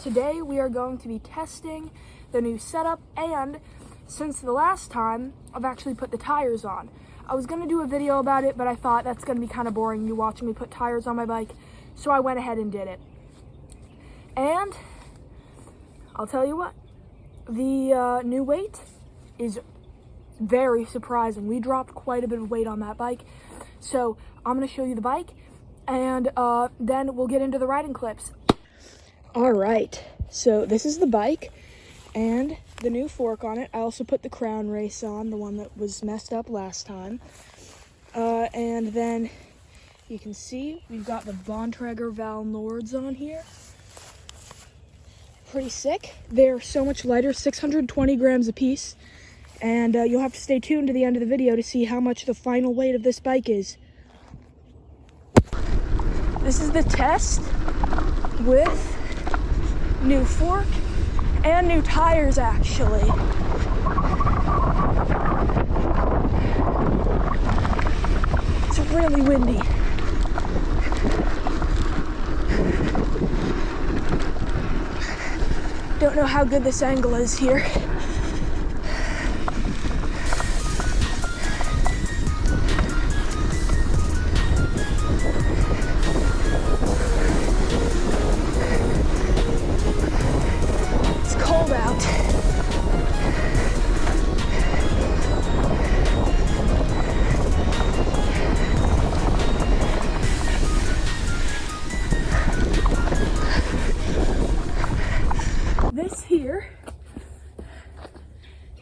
Today we are going to be testing the new setup, and since the last time, I've actually put the tires on. I was gonna do a video about it, but I thought that's gonna be kind of boring, you watching me put tires on my bike, so I went ahead and did it. And I'll tell you what, the new weight is very surprising. We dropped quite a bit of weight on that bike. So I'm gonna show you the bike, and then we'll get into the riding clips. All right, so this is the bike and the new fork on it. I also put the Crown Race on, the one that was messed up last time. And then you can see we've got the Bontrager Val Nords on here. Pretty sick. They're so much lighter, 620 grams a piece. And you'll have to stay tuned to the end of the video to see how much the final weight of this bike is. This is the test with new fork and new tires, actually. It's really windy. Don't know how good this angle is here. This here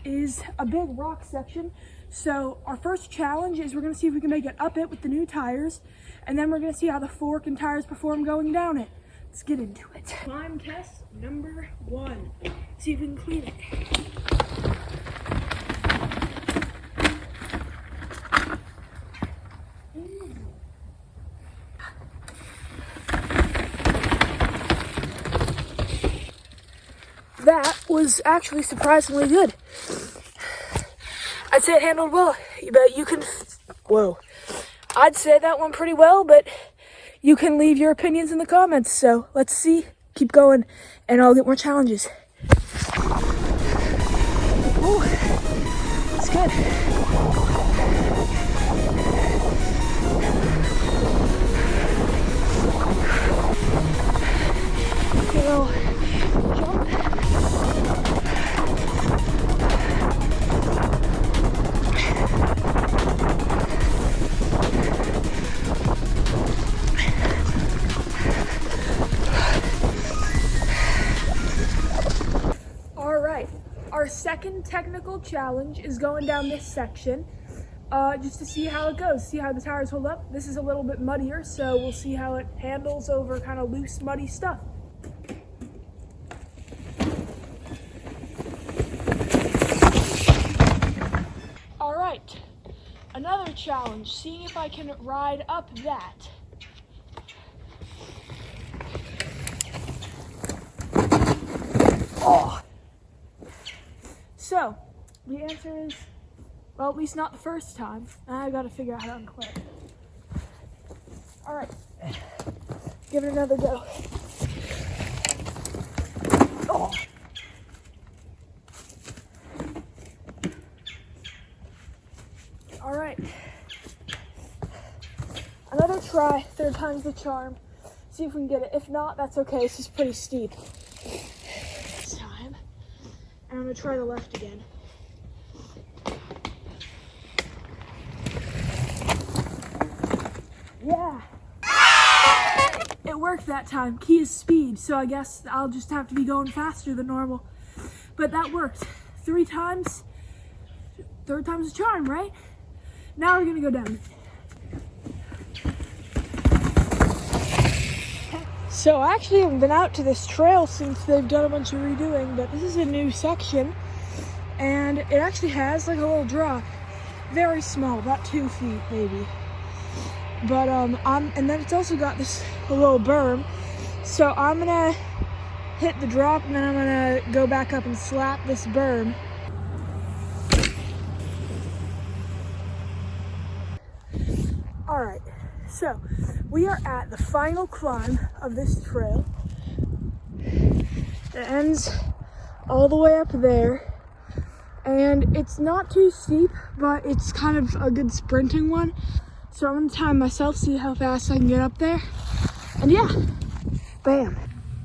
is a big rock section. So our first challenge is we're gonna see if we can make it up it with the new tires, and then we're gonna see how the fork and tires perform going down it. Let's get into it. Climb test number 1. See if we can clean it. That was actually surprisingly good. I'd say it handled well, but you can, whoa. I'd say that went pretty well, but you can leave your opinions in the comments. So let's see, keep going, and I'll get more challenges. Ooh, it's good. Little jump. All right, our second technical challenge is going down this section, just to see how it goes, see how the tires hold up. This is a little bit muddier, so we'll see how it handles over kind of loose, muddy stuff. All right, another challenge, seeing if I can ride up that. Oh. So, the answer is, well, at least not the first time. I gotta figure out how to unclip. All right, give it another go. Oh. All right, another try, third time's the charm. See if we can get it. If not, that's okay, this is pretty steep. This time, and I'm gonna try the left again. Yeah, it worked that time. Key is speed, so I guess I'll just have to be going faster than normal. But that worked. 3 times, third time's a charm, right? Now we're gonna go down. So I actually haven't been out to this trail since they've done a bunch of redoing, but this is a new section, and it actually has like a little drop. Very small, about 2 feet maybe. But and then it's also got this little berm. So I'm gonna hit the drop, and then I'm gonna go back up and slap this berm. All right, so we are at the final climb of this trail. It ends all the way up there, and it's not too steep, but it's kind of a good sprinting one. So I'm gonna time myself, see how fast I can get up there, and yeah, bam.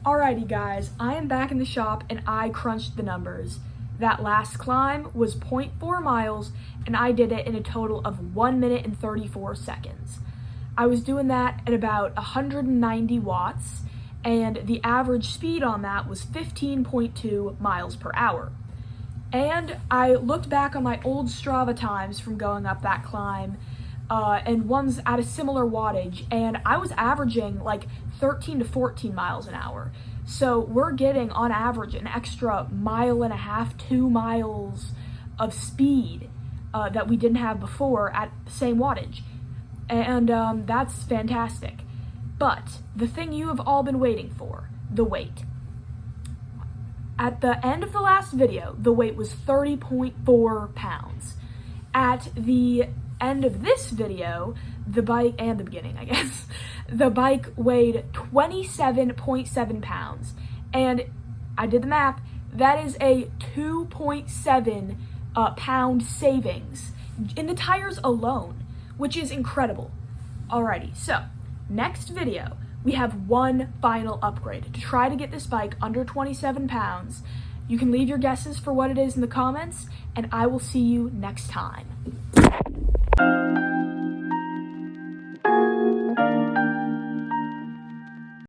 Alrighty guys, I am back in the shop and I crunched the numbers. That last climb was 0.4 miles and I did it in a total of 1 minute and 34 seconds. I was doing that at about 190 watts and the average speed on that was 15.2 miles per hour. And I looked back on my old Strava times from going up that climb and ones at a similar wattage, and I was averaging like 13 to 14 miles an hour. So we're getting on average an extra 1.5 miles, 2 miles of speed that we didn't have before at the same wattage. And that's fantastic. But the thing you have all been waiting for, the weight. At the end of the last video, the weight was 30.4 pounds. At the end of this video, the bike, and the beginning I guess, the bike weighed 27.7 pounds. And I did the math, that is a 2.7 pound savings in the tires alone, which is incredible. Alrighty, so next video, we have one final upgrade to try to get this bike under 27 pounds. You can leave your guesses for what it is in the comments, and I will see you next time.